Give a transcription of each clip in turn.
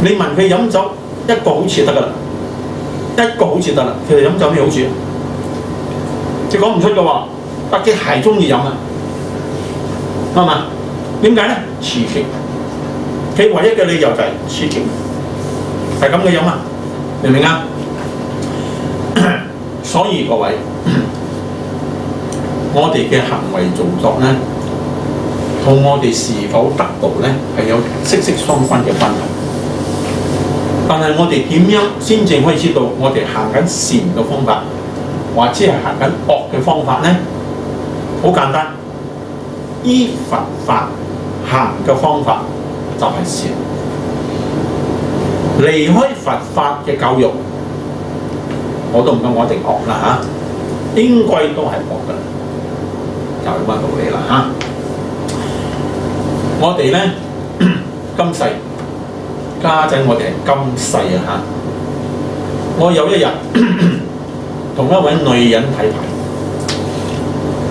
你問佢飲酒一個好處得㗎啦，一個好處得啦。其實飲酒咩好處？佢講唔出嘅喎，但佢係中意飲啊，係嘛？點解咧？刺激。佢唯一嘅理由就係刺激，係咁嘅飲啊，明唔明啊？所以各位，我哋嘅行為造作咧，同我哋是否得道咧係有息息相關嘅關係。但係我哋點樣先正可以知道我哋行緊善嘅方法，或者係行緊惡嘅方法咧？好簡單，依佛法行嘅方法就係善，離開佛法嘅教育，我都唔敢講一定惡啦嚇，應該都係惡㗎，就係咁嘅道理啦嚇。我哋咧今世家陣，我哋係今世啊嚇。我有一日同一位女人睇牌，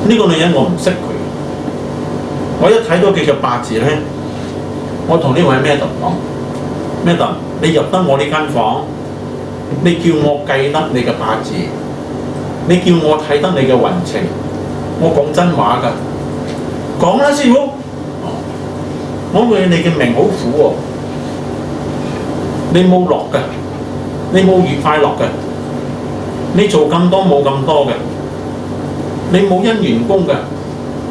呢個女人我唔識佢，我一睇到佢嘅八字咧，我同呢位 Madam 講 ，Madam， 你入得我呢間房，你叫我計得你嘅八字，你叫我睇得你嘅運程，我講真話㗎，講啦師傅，我話你嘅命好苦喎，你冇樂㗎，你冇愉快樂㗎，你做咁多冇咁多嘅，你冇姻緣宮㗎，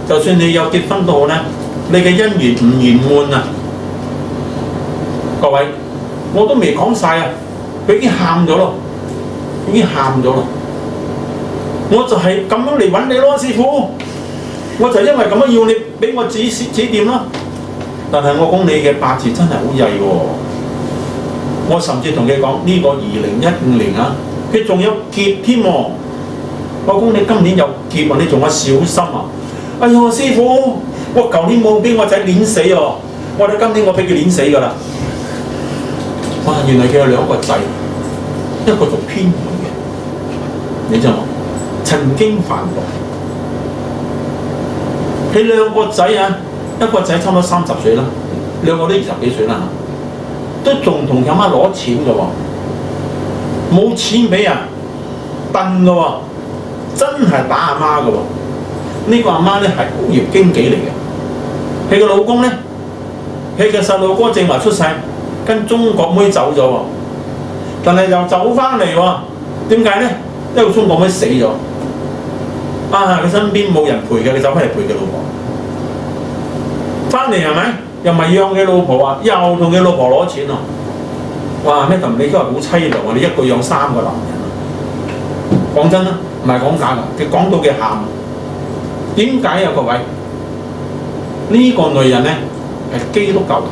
就算你有結婚都好咧，你嘅姻緣唔圓滿啊！各位，我都未講晒啊，佢已經喊咗咯，已經喊咗咯。我就係咁樣嚟揾你咯，師傅。我就因為咁樣要你俾我指點咯。但係我講你嘅八字真係好曳喎。我甚至同佢講呢個2015年啊，佢仲有劫添喎。我講你今年有劫啊，你仲要小心啊！哎呀，師傅，我舊年冇俾我仔碾死喎，我哋今年我俾佢碾死㗎啦。哇！原來佢有兩個仔，一個做偏門嘅，你知冇？曾經販毒。佢兩個仔啊，一個仔差唔多30歲啦，兩個都20幾歲啦，都仲同阿媽攞錢㗎喎，冇錢俾人，笨㗎喎，真係打阿媽㗎喎。呢個阿媽咧係工業經紀嚟嘅，佢個老公咧，佢嘅細路哥正話出世，跟中國妹走咗喎，但係又走翻嚟喎，點解咧？因為中國妹死咗，啊！佢身邊冇人陪嘅，佢走翻嚟陪佢老婆，翻嚟係咪？又唔係養佢老婆啊？又同佢老婆攞錢啊！哇！咩你都係好凄涼啊！你一個養3個男人啊！講真啦，唔係講假㗎，佢講到佢喊。點解啊？各位，呢個女人咧係基督教徒。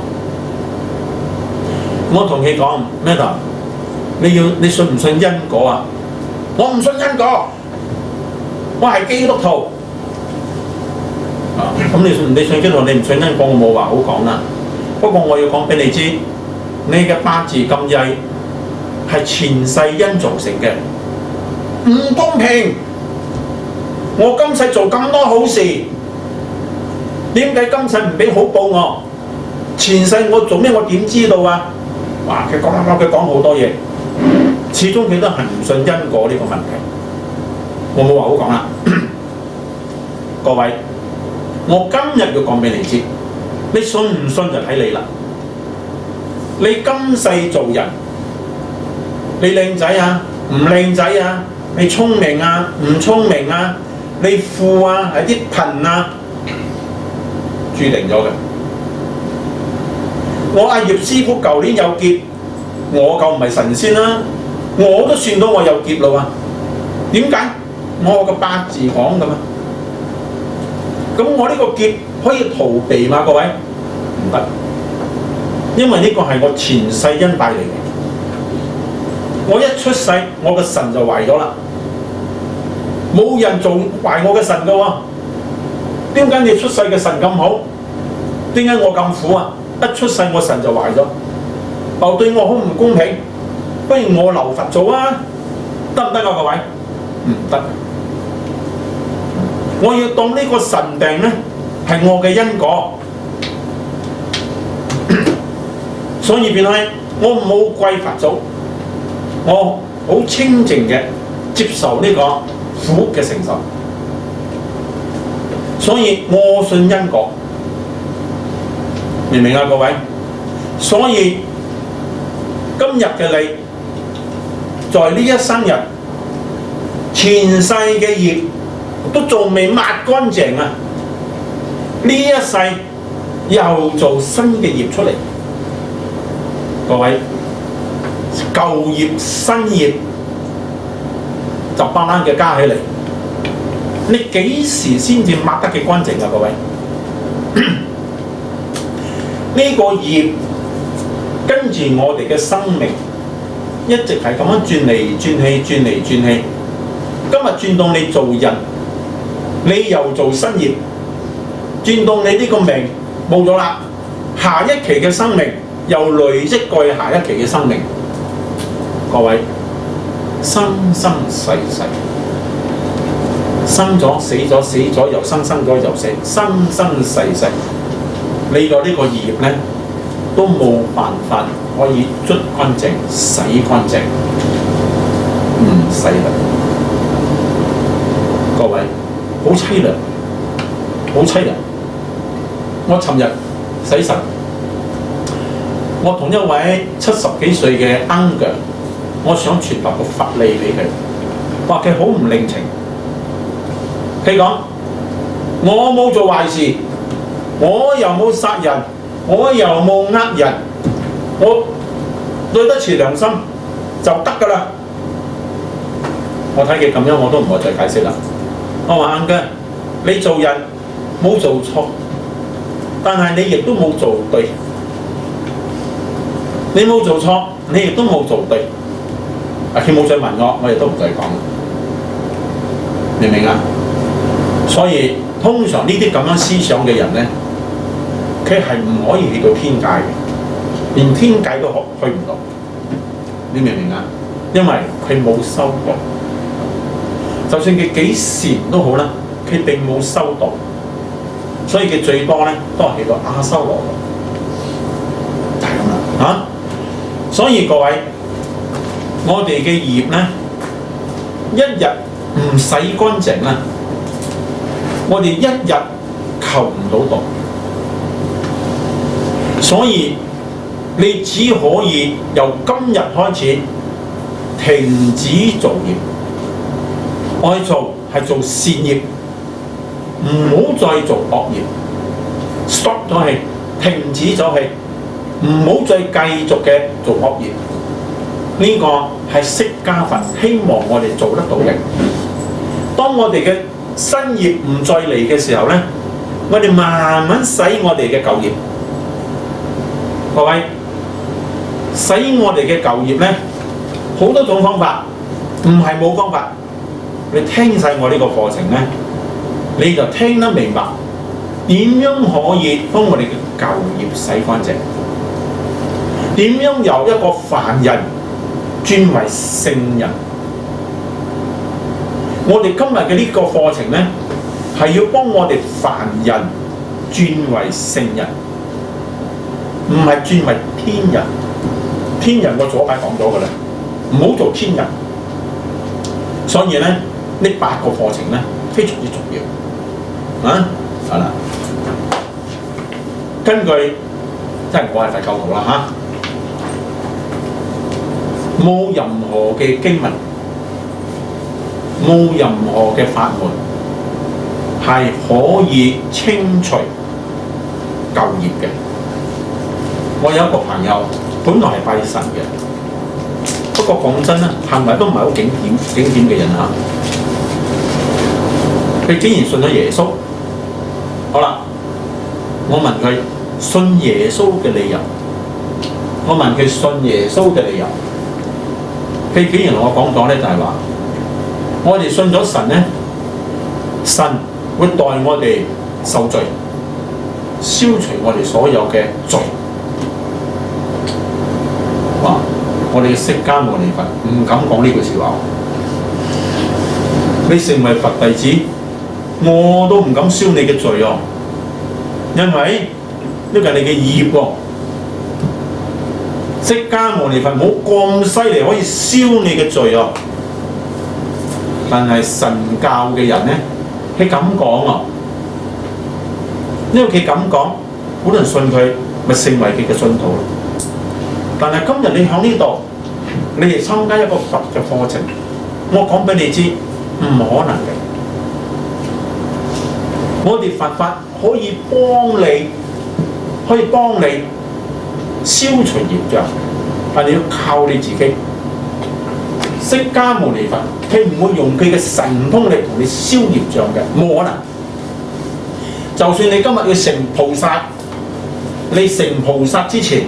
我同佢講咩㗎？你信唔信因果啊？我唔信因果，我係基督徒。啊，咁你信基督徒，你唔信因果，我冇話好講啦。不過我要講俾你知，你嘅八字咁曳係前世因造成嘅，唔公平。我今世做咁多好事，點解今世唔俾好報我？前世我做咩？我點知道啊？哇！佢講好多嘢，始終佢都係唔信因果呢個問題。我冇話好講啦，各位，我今日要講俾你知，你信唔信就睇你啦。你今世做人，你靚仔啊，唔靚仔啊，你聰明啊，唔聰明啊？你富啊，係啲貧啊，註定咗嘅。我阿葉師傅舊年有劫，我夠唔係神仙啦，我都算到我有劫啦喎。點解？我個八字講㗎嘛。咁我呢個劫可以逃避嘛？各位唔得，因為呢個係我前世因帶嚟嘅。我一出世，我個腎就壞咗啦。冇人做壞我嘅腎㗎喎，點解你出世嘅腎咁好？點解我咁苦啊？一出世我腎就壞咗，哦，對我好唔公平，不如我留佛做啊，得唔得啊？各位，唔得，我要當呢個腎病咧係我嘅因果，所以變係我冇歸佛祖，我好清靜嘅接受呢個苦嘅承受。所以我信因果，明唔明啊各位？所以今日嘅你，在呢一生人前世嘅業都仲未抹乾淨啊！呢一世又做新嘅業出嚟，各位，舊業新業就慢慢嘅加起嚟，你幾時先至抹得嘅乾淨啊？各位，呢個業跟住我哋嘅生命一直係咁樣轉嚟轉去，轉嚟轉去。今日轉到你做人，你又做新業，轉到你呢個命冇咗啦，下一期嘅生命又累積過去下一期嘅生命。各位，生生世世，生咗死咗，死咗又生，生咗又死，生生世世，你嘅呢個業呢，都冇辦法可以捽乾淨、洗乾淨，唔使啦。各位，好凄涼，好凄涼。我尋日洗腎，我同一位70幾歲嘅 uncle， 我想傳達個法理俾佢，話佢好唔領情。佢講：我冇做壞事，我又冇殺人，我又冇呃人，我對得住良心就得㗎啦。我睇佢咁樣，我都唔會再解釋啦。我話啱嘅，你做人冇做錯，但係你亦都冇做對。你冇做錯，你亦都冇做對。佢冇再問我亦都唔再講，明唔明啊？所以通常呢啲咁樣思想嘅人呢，佢係唔可以去到天界嘅，連天界都去唔到。你明唔明啊？因為佢冇修道。就算佢幾善都好啦，佢並冇修道，所以佢最多咧都係去到阿修羅，就係咁啦嚇。所以各位，我哋嘅業咧，一日唔洗乾淨啦，我哋一日求唔到道。所以你只可以由今日開始停止做業。愛做係做善業，唔好再做惡業。stop 咗係，停止咗係，唔好再繼續嘅做惡業。呢個係釋迦佛希望我哋做得到嘅。當我哋嘅新業唔再嚟嘅時候咧，我哋慢慢洗我哋嘅舊業。各位，洗我哋嘅舊業咧，好多種方法，唔係冇方法。你聽晒我呢個課程咧，你就聽得明白點樣可以幫我哋嘅舊業洗乾淨，點樣由一個凡人轉為聖人。我哋今日嘅呢個課程咧，係要幫我哋凡人轉為聖人，唔係轉為天人。天人我左擺講咗㗎啦，唔好做天人。所以咧，呢8個課程咧非常之重要啊！好啦，根據即係我係佛教徒啦嚇，冇任何嘅經文，冇任何嘅法門係可以清除舊業嘅。我有一個朋友，本來係拜神嘅，不過講真啦，行為都唔係好景點嘅人嚇。佢竟然信咗耶穌。好啦，我問佢信耶穌嘅理由，我問佢信耶穌嘅理由，佢竟然同我講咗咧，就係話我哋信咗神咧，神會代我哋受罪，消除我哋所有嘅罪。哇！我哋嘅釋迦牟尼佛唔敢講呢句説話。你成為佛弟子，我都唔敢消你嘅罪哦，因為呢個係你嘅業喎。釋迦牟尼佛冇咁犀利可以燒你嘅罪啊！但係神教嘅人咧，佢咁講啊，因為佢咁講，好多人信佢，咪成為佢嘅信徒咯。但係今日你喺呢度，你哋參加一個佛嘅課程，我講俾你知，唔可能嘅。我哋佛法可以幫你消除業障，但你要靠你自己。釋迦牟尼佛佢唔會用佢嘅神通力同你消業障嘅，冇可能。就算你今日要成菩薩，你成菩薩之前，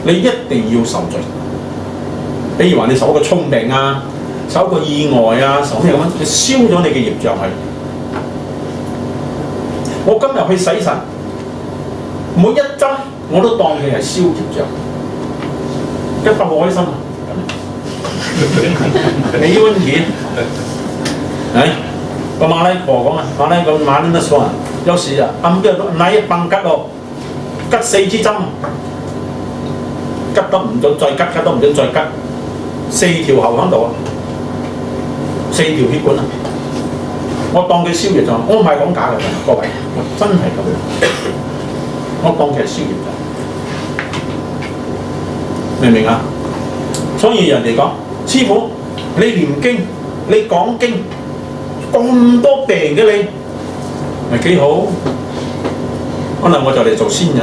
你一定要受罪。比如話你受一個聰明啊，受一個意外啊，受咩咁樣，你燒咗你嘅業障去。我今日去洗腎，每一針我都當佢係燒業障，一發好開心啊！你要錢？哎，個馬拉婆講啊，馬拉那說啊，有時啊，暗嘅拿一棒吉咯，吉4支針，吉得唔準再吉，吉得唔準再吉，4條喉喺度啊，4條血管啊，我當佢燒業障，我唔係講假嘅，各位，我真係咁樣，我當佢係燒業障，明唔明啊？所以人哋講。師傅，你念經，你講經，咁多病嘅你，咪幾好？可能我就嚟做仙人。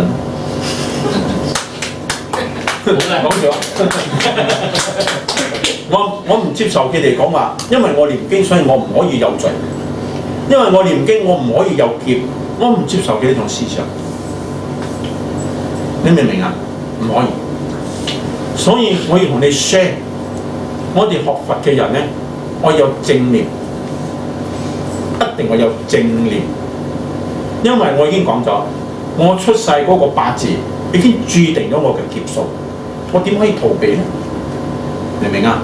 講咗，我唔接受佢哋講話，因為我念經，所以我唔可以有罪；因為我念經，我唔可以有劫。我唔接受佢呢種思想。你明唔明啊？唔可以。所以我要同你 share。我哋學佛嘅人咧，我有正念，一定我有正念，因為我已經講咗，我出世嗰個八字已經註定咗我嘅劫數，我點可以逃避咧？明唔明啊？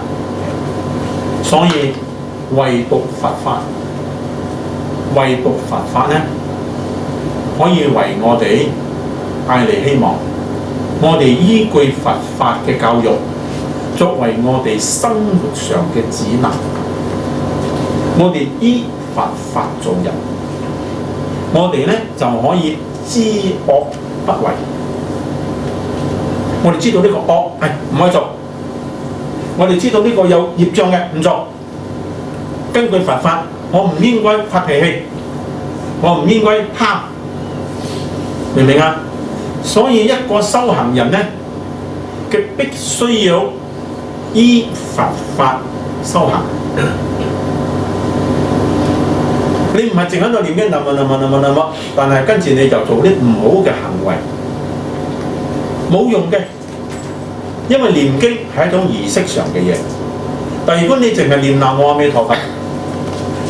所以唯獨佛法，唯獨佛法咧，可以為我哋帶嚟希望。我哋依據佛法嘅教育，作為我哋生活上嘅指南，我哋依佛法做人，我哋咧就可以知惡不為。我哋知道呢個惡係唔可以做，我哋知道呢個有業障嘅唔做。根據佛法，我唔應該發脾氣，我唔應該蝦，明唔明啊？所以一個修行人咧，佢必須要依佛法修行。你唔係淨喺度念經乜，但係跟住你就做啲唔好嘅行為，冇用嘅。因為念經係一種儀式上嘅嘢。但如果你淨係念南無阿彌陀佛，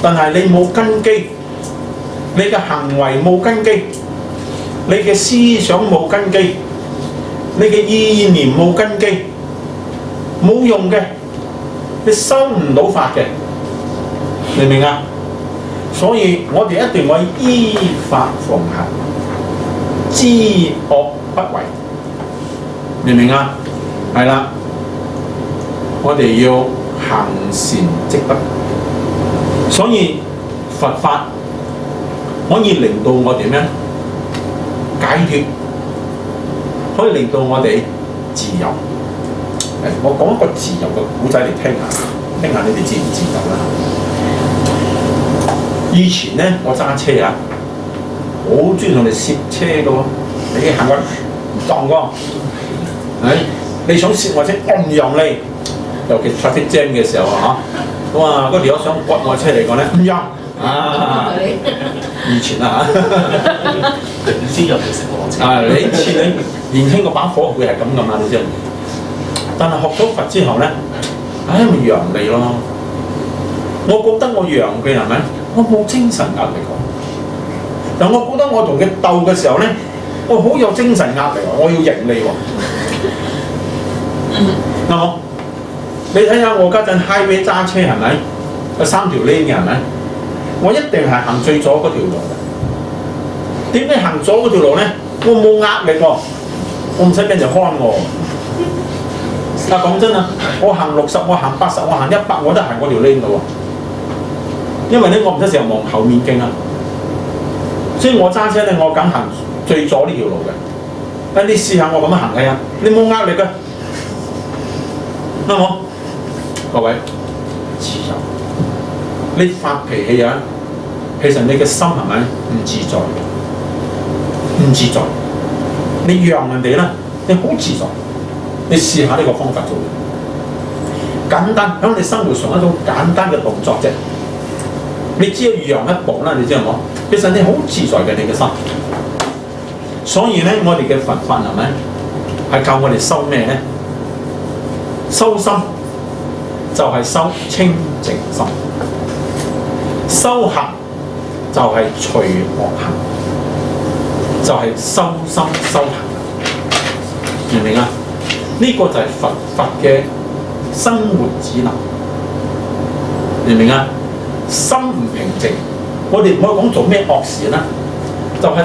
但係你冇根基，你嘅行為冇根基，你嘅思想冇根基，你嘅意念冇根基，冇用嘅，你收唔到法嘅，明唔明啊？所以我哋一定要依法奉行，知惡不為，明唔明啊？係啦，我哋要行善積德，所以佛法可以令到我哋咩？解脫，可以令到我哋自由。我講一個自由嘅古仔嚟聽下你哋自唔自由啦？以前咧，我揸車啊，好中意同你攝車嘅喎，你行過唔當㗎，你想攝或者按讓你，尤其 traffic jam 嘅時候啊，哇！嗰條友想掘我車嚟講咧，唔讓啊！以前啊嚇，唔知有冇識我車？你以前你年輕個把火會係咁噶嘛？你知？但係學咗佛之後咧，咪讓你咯。我覺得我讓佢係咪？我冇精神壓力喎。但我覺得我同佢鬥嘅時候咧，我好有精神壓力喎，我要贏你喎。啱你睇下我家陣 highway 揸車係咪？有3條 lane 嘅係咪？我一定係行最左嗰條路嘅。點解行左嗰條路咧？我冇壓力喎，我唔使俾人看我。但講真啊，我行60，我行80，我行100，我都行嗰條 lane 度喎。因為咧，我唔使成日望後面鏡啊，所以我揸車咧，我梗行最左呢條路嘅。你試下我咁樣行睇下，你冇壓力嘅，啱冇？各位，自由。你發脾氣啊，其實你嘅心係咪唔自在？唔自在。你讓人哋咧，你好自在。你試下呢個方法做，簡單喺你生活上一種簡單嘅動作啫。你只要讓一步啦，你知道冇？其實你好自在嘅你嘅心。所以咧，我哋嘅佛法係咪係教我哋修咩咧？修心就係修清淨心，修行就係隨惡行，就係修心修行，明唔明啊？呢個就係佛嘅生活指南，明唔明啊？心唔平靜，我哋唔可以講做咩惡事啦，就係